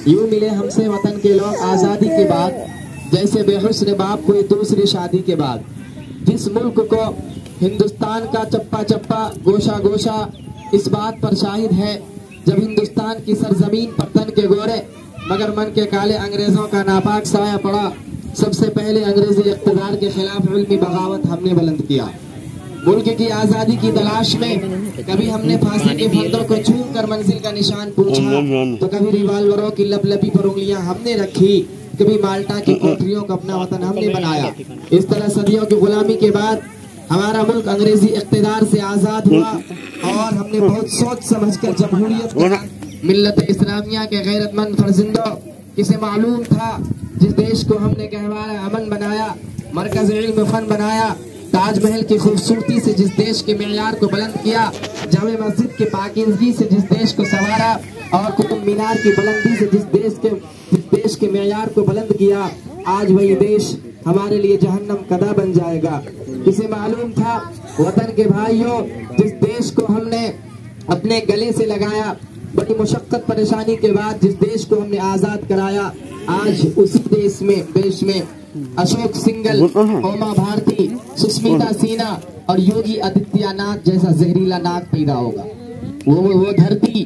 यूं मिले हमसे वतन के लोग आज़ादी के बाद, जैसे बेहुस्न बाप कोई दूसरी शादी के बाद। जिस मुल्क को हिंदुस्तान का चप्पा चप्पा गोशा गोशा इस बात पर शाहिद है, जब हिंदुस्तान की सरजमीन पर तन के गोरे मगर मन के काले अंग्रेजों का नापाक साया पड़ा, सबसे पहले अंग्रेजी इक़्तिदार के खिलाफ इल्मी बगावत हमने बुलंद किया। मुल्क की आज़ादी की तलाश में कभी हमने फांसी के फंदों को छूम कर मंजिल का निशान पूछा, तो कभी रिवाल्वरों की लपलपी पर उंगलियां हमने रखी, कभी माल्टा की कोठरियों को अपना वतन हमने बनाया। इस तरह सदियों की गुलामी के बाद हमारा मुल्क अंग्रेजी इक़्तिदार से आज़ाद हुआ और हमने बहुत सोच समझ कर जमहूरियत को मिल्लत इस्लामिया के गैरतमंद फर्जिंदों, किसे मालूम था जिस देश को हमने गहवारा अमन बनाया, मरकज़ इल्म फन बनाया, ताजमहल की खूबसूरती से जिस देश के मेयार को बुलंद किया, जामे मस्जिद के पाकीज़गी से जिस देश को संवारा और कुतुब मीनार की बुलंदी से जिस देश के मेयार को बुलंद किया, आज वही देश हमारे लिए जहन्नम कदा बन जाएगा। किसे मालूम था वतन के भाइयों, जिस देश को हमने अपने गले से लगाया, बड़ी मुशक्कत परेशानी के बाद जिस देश को हमने आज़ाद कराया, आज उसी देश में अशोक सिंघल, उमा भारती, सुष्मिता सिन्हा और योगी आदित्यनाथ जैसा जहरीला नाक पैदा होगा। वो धरती,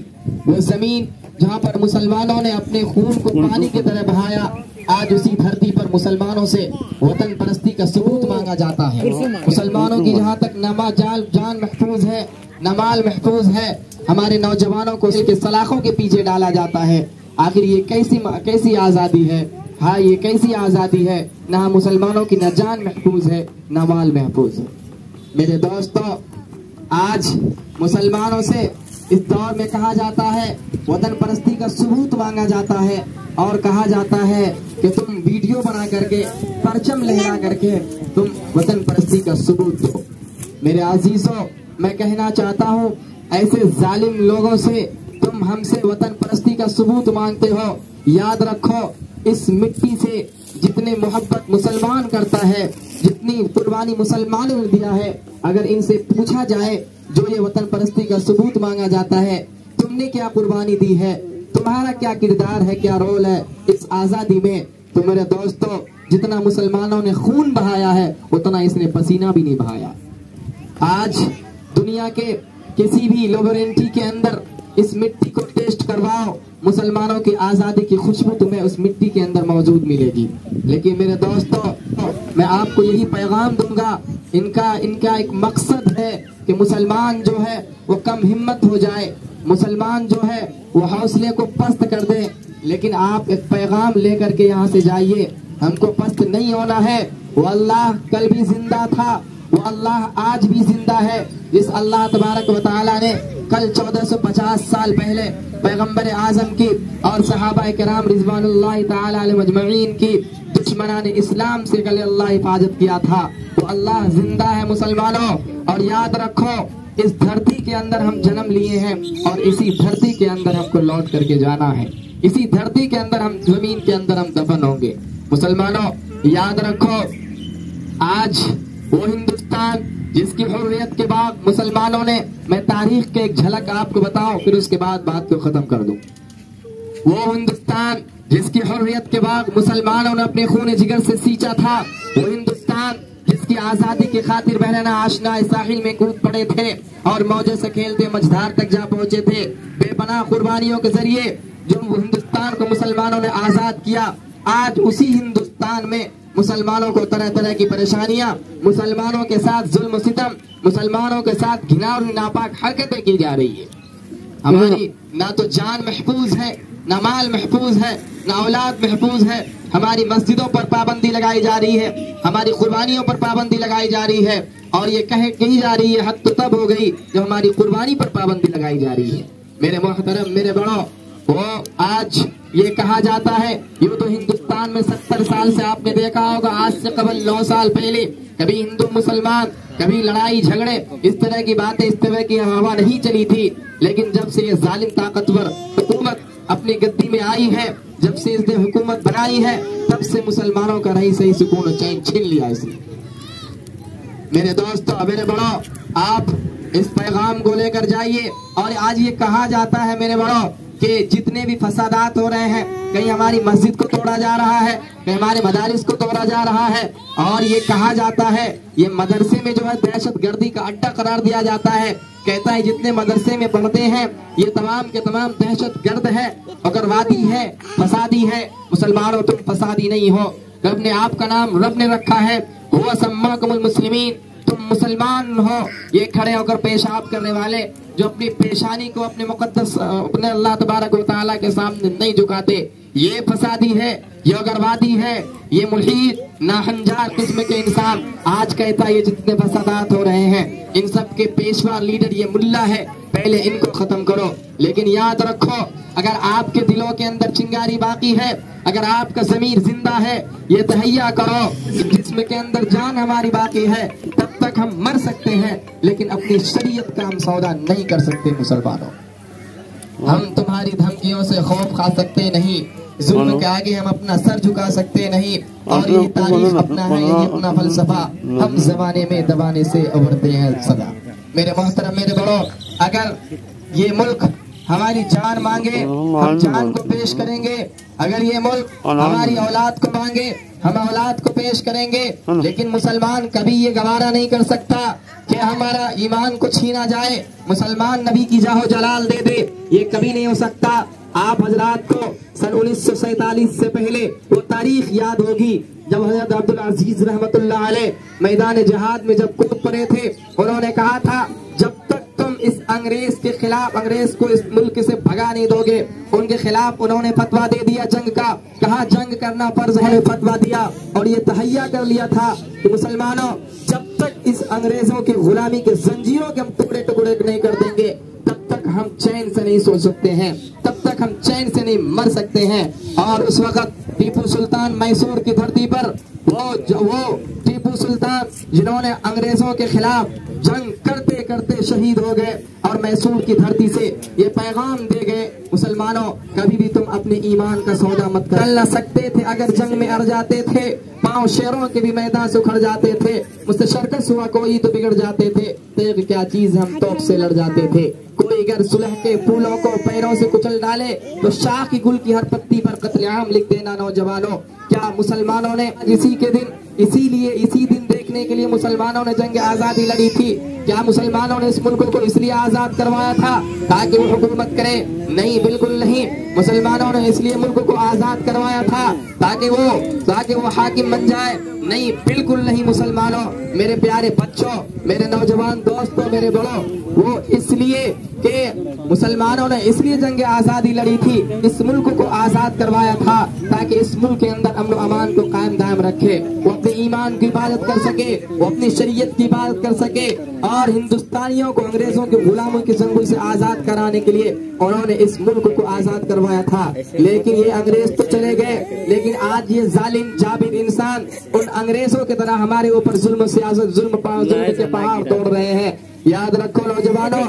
वो जमीन जहाँ पर मुसलमानों ने अपने खून को पानी की तरह बहाया, आज उसी धरती पर मुसलमानों से वतन परस्ती का सबूत मांगा जाता है। मुसलमानों की जहाँ तक जान महफूज है, न माल महफूज है, हमारे नौजवानों को उसके सलाखों के पीछे डाला जाता है। आखिर ये कैसी आज़ादी है? हाँ, ये कैसी आज़ादी है? ना मुसलमानों की न जान महफूज है, न माल महफूज है। मेरे दोस्तों, आज मुसलमानों से इस दौर में कहा जाता है, वतन परस्ती का सबूत मांगा जाता है और कहा जाता है कि तुम वीडियो बना करके, परचम लहरा करके तुम वतन परस्ती का सबूत दो। मेरे अजीजों, मैं कहना चाहता हूँ, ऐसे जालिम लोगों से तुम हमसे वतन परस्ती का सबूत मांगते हो। याद रखो, इस मिट्टी से जितने मोहब्बत मुसलमान करता है, जितनी कुर्बानी मुसलमानों ने दिया है, अगर इनसे पूछा जाए जो ये वतन परस्ती का सबूत मांगा जाता है, तुमने क्या कुर्बानी दी है, तुम्हारा क्या किरदार है, क्या रोल है इस आज़ादी में, तो मेरे दोस्तों, जितना मुसलमानों ने खून बहाया है उतना इसने पसीना भी नहीं बहाया। आज दुनिया के किसी भी लेबोरेटरी के अंदर इस मिट्टी को टेस्ट करवाओ, मुसलमानों की आज़ादी की खुशबू तुम्हें उस मिट्टी के अंदर मौजूद मिलेगी। लेकिन मेरे दोस्तों, मैं आपको यही पैगाम दूंगा, इनका एक मकसद है कि मुसलमान जो है वो कम हिम्मत हो जाए, मुसलमान जो है वो हौसले को पस्त कर दे। लेकिन आप एक पैगाम लेकर के यहाँ से जाइए, हमको पस्त नहीं होना है। वो अल्लाह कल भी जिंदा था, वो अल्लाह आज भी जिंदा है। जिस अल्लाह तबारक व तआला ने कल 1450 साल पहले पैगंबर आजम की और सहाबा किराम रिजवानुल्लाह तआला अलैहिम अजमईन की दुश्मनाने इस्लाम से कल अल्लाह हिफाजत किया था, वो अल्लाह जिंदा है मुसलमानों। और याद रखो, इस धरती के अंदर हम जन्म लिए हैं और इसी धरती के अंदर हमको लौट करके जाना है, इसी धरती के अंदर हम जमीन के अंदर हम दफन होंगे। मुसलमानों, याद रखो, आज वो हिंदुस्तान जिसकी हुर्रियत के बाद मुसलमानों ने, मैं तारीख के एक झलक आपको बताऊं फिर उसके बाद बात को खत्म कर दूं। वो हिंदुस्तान जिसकी हुर्रियत के बाद मुसलमानों ने अपने खून जिगर से सींचा था, वो हिंदुस्तान जिसकी आजादी की खातिर बहराना आशना साहिल में कूद पड़े थे और मौजे से खेलते मझधार तक जा पहुंचे थे। बेपनाह कुर्बानियों के जरिए जो हिंदुस्तान को मुसलमानों ने आजाद किया, आज उसी हिंदुस्तान में मुसलमानों को तरह तरह की परेशानियां, मुसलमानों के साथ जुल्म सितम, मुसलमानों के साथ घिनौनी और नापाक हरकतें की जा रही है। हमारी ना तो जान महफूज है, ना माल महफूज है, ना औलाद महफूज है। हमारी मस्जिदों पर पाबंदी लगाई जा रही है, हमारी कुर्बानियों पर पाबंदी लगाई जा रही है और ये कही जा रही है हद तो तब हो गई जब हमारी कुर्बानी पर पाबंदी लगाई जा रही है। मेरे मोहतरम, मेरे बड़ों, वो आज ये कहा जाता है, यूं तो हिंदुस्तान में 70 साल से आपने देखा होगा, आज से कबल 9 साल पहले कभी हिंदू मुसलमान, कभी लड़ाई झगड़े, इस तरह की बातें, इस तरह की हवा नहीं चली थी। लेकिन जब से ये जालिम ताकतवर हुकूमत अपनी गद्दी में आई है, जब से इसने हुकूमत बनाई है, तब से मुसलमानों का रही सही सुकून और चैन छीन लिया इसने। मेरे दोस्तों, मेरे बड़ों, आप इस पैगाम को लेकर जाइए। और आज ये कहा जाता है मेरे बड़ों کہ جتنے بھی فسادات ہو رہے ہیں، کہیں ہماری مسجد کو توڑا جا رہا ہے، کہیں ہمارے مدارس کو توڑا جا رہا ہے، اور یہ کہا جاتا ہے یہ مدرسے میں جو ہے دہشت گردی کا اڈا قرار دیا جاتا ہے، کہتا ہے جتنے مدرسے میں پڑھتے ہیں یہ تمام کے تمام دہشت گرد ہے، اگروادی ہے، فسادی ہے۔ مسلمانوں تم فسادی نہیں ہو، رب نے آپ کا نام رب نے رکھا ہے، هو سماکم المسلمین، تم مسلمان ہو۔ یہ کھڑے ہو کر پیشاب کرنے والے جو اپنی پیشانی کو اپنے مقدس اپنے اللہ تبارک و تعالیٰ کے سامنے نہیں جھکاتے، یہ فسادی ہے، یہ اگروادی ہے، یہ ملحد ناہنجار قسم کے انسان آج کہتا ہے یہ جتنے فسادات ہو رہے ہیں ان سب کے پیشوا لیڈر یہ ملا ہے، پہلے ان کو ختم کرو۔ لیکن یاد رکھو اگر آپ کے دلوں کے اندر چنگاری باقی ہے، اگر آپ کا ضمیر زندہ ہے، یہ تہیا کرو جسم کے اندر جان ہماری باقی ہے، تب تک ہم مر سکتے ہیں لیکن اپنی شریعت کا ہم سودا نہیں کر سکتے۔ مسلمانوں ہم تمہاری دھمکیوں سے خوف کھا سکتے نہیں، ظلم کے آگے ہم اپنا سر جھکا سکتے نہیں، اور یہ تاریخ اپنا ہے، یہ اپنا فلسفہ ہم زمانے میں دبانے سے ابھرتے ہیں سدا۔ میرے محترم میرے بڑوں، اگر یہ ملک ہماری جان مانگے ہم جان کو پیش کریں گے، اگر یہ ملک ہماری اولاد کو مانگے ہم اولاد کو پیش کریں گے، لیکن مسلمان کبھی یہ گوارا نہیں کر سکتا کہ ہمارا ایمان کو چھینا جائے، مسلمان نبی کی جاہ و جلال دے دے، یہ کبھی نہیں ہو سکتا۔ آپ حضرات کو سن 1947 سے پہلے وہ تاریخ یاد ہوگی جب حضرت عبدالعزیز رحمت اللہ علیہ میدان جہاد میں جب کود پڑے تھے، انہوں نے کہا تھا جب تک تم اس انگریز کے خلاف انگریز کو اس ملک سے بھگا نہیں دو گے، ان کے خلاف انہوں نے فتویٰ دے دیا جنگ کا، کہا جنگ کرنا فرض ہے، فتویٰ دیا، اور یہ تہیا کر لیا تھا کہ مسلمانوں جب تک اس انگریزوں کی غلامی کے زنجیروں کے ہم ٹکڑے ٹکڑے نہیں کر دیں گے تب تک ہم چین سے نہیں سو سکتے ہیں، تب تک ہم چین سے نہیں مر سکتے ہیں۔ اور اس وقت ٹیپو سلطان میسور کی دھرتی پر وہ ٹیپو سلطان جنہوں نے انگریزوں کے خلاف جنگ کرتے کرتے شہید ہو گئے، اور میسور کی دھرتی سے یہ پیغام دے گئے مسلمانوں کبھی بھی تم اپنے ایمان کا سودا مت کر نہ سکتے تھے، اگر جنگ میں اڑ جاتے تھے پاؤں شیروں کے بھی میدان سے اکھڑ جاتے تھے، مجھ سے شرکس ہوا کوئی تو بگڑ جاتے تھے، تیغ کیا چیز ہم توپ سے لڑ جاتے تھے، کوئی اگر صلح کے پھولوں کو پیروں سے کچل ڈالے تو شاخ کی گل کی ہر پتی پر قتل عام لکھ دینا۔ نوجوانوں کیا مسلمانوں نے اسی دن دیکھنے کے لیے مسلمانوں نے جنگ آزادی لڑی تھی؟ کیا مسلمانوں نے اس ملک کو اس لیے آزاد کروایا تھا تاکہ وہ حکومت کرے؟ نہیں، بالکل نہیں۔ مسلمانوں نے اس لیے ملک کو آزاد کروایا تھا تاکہ وہ حاکم بن جائے؟ نہیں، بالکل نہیں۔ مسلمانوں، میرے پیارے بچوں، میرے نوجوان دوستوں، میرے بڑوں، وہ اس لیے کہ مسلمانوں نے اس لیے جنگ آزادی لڑی تھی، اس ملک کو آزاد کروایا تھا تاکہ اس ملک کے اندر امن و امان کو قائم دائم رکھے، وہ اپنے ایمان کی عبادت کر سکے، وہ اپنی شریعت کی عبادت کر سکے، اور ہندوستانیوں کو انگریزوں کے غلاموں کے چنگل سے آزاد کرانے کے لیے انہوں نے اس ملک کو آزاد کروایا تھا۔ لیکن یہ انگریز تو چلے گئے، لیکن آج یہ ظالم جابر انسان ان انگریزوں کی طرح ہمارے اوپر ظلم سیاست ظلم کے پہاڑ توڑ رہے ہیں۔ یاد رکھو نوجوانوں،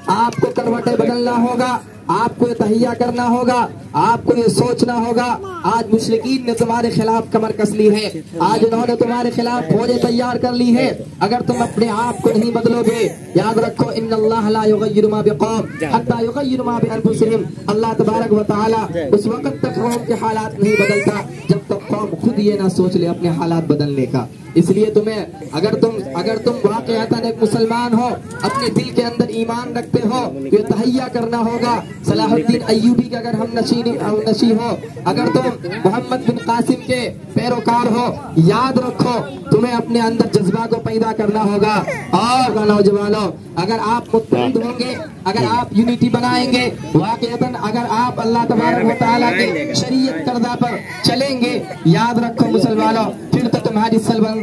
آپ کو کروٹیں بدلنا ہوگا، آپ کو یہ تہیا کرنا ہوگا، آپ کو یہ سوچنا ہوگا۔ آج مشرکین نے تمہارے خلاف کمر کس لی ہے، آج انہوں نے تمہارے خلاف فوجیں تیار کر لی ہے، اگر تم اپنے آپ کو نہیں بدلو گے، یاد رکھو ان اللہ لا یغیر ما بقوم حتی یغیر ما بانفسہم، اللہ تبارک و تعالی اس وقت تک قوم کے حالات نہیں بدلتا جب تک قوم خود یہ نہ سوچ لے اپنے حالات بدلنے کا۔ اس لیے تمہیں اگر تم واقعتاً ایک مسلمان ہو، اپنے دل کے اندر ایمان رکھتے ہو، یہ تہیا کرنا ہوگا۔ صلاح الدین ایوبی کا اگر ہم نشی ہو، اگر تم محمد بن قاسم کے پیروکار ہو، یاد رکھو تمہیں اپنے اندر جذبہ کو پیدا کرنا ہوگا۔ اور نوجوانوں، اگر آپ متحد ہوں گے، اگر آپ یونٹی بنائیں گے، واقعتاً اگر آپ اللہ تبارک و تعالیٰ کے شریعت کردہ پر چلیں گے، یاد رکھو مسلمانوں، پھر تو تمہاری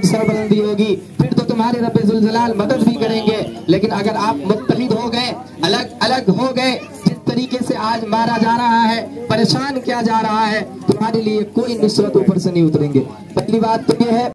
سربلندی ہوگی، پھر تو تمہارے رب ذوالجلال مدد بھی کریں گے۔ لیکن اگر آپ متحد ہو گئے، الگ ہو گئے، جس طریقے سے آج مارا جا رہا ہے، پریشان کیا جا رہا ہے، تمہارے لیے کوئی نصرت اوپر سے نہیں اتریں گے۔ پہلی بات تو یہ ہے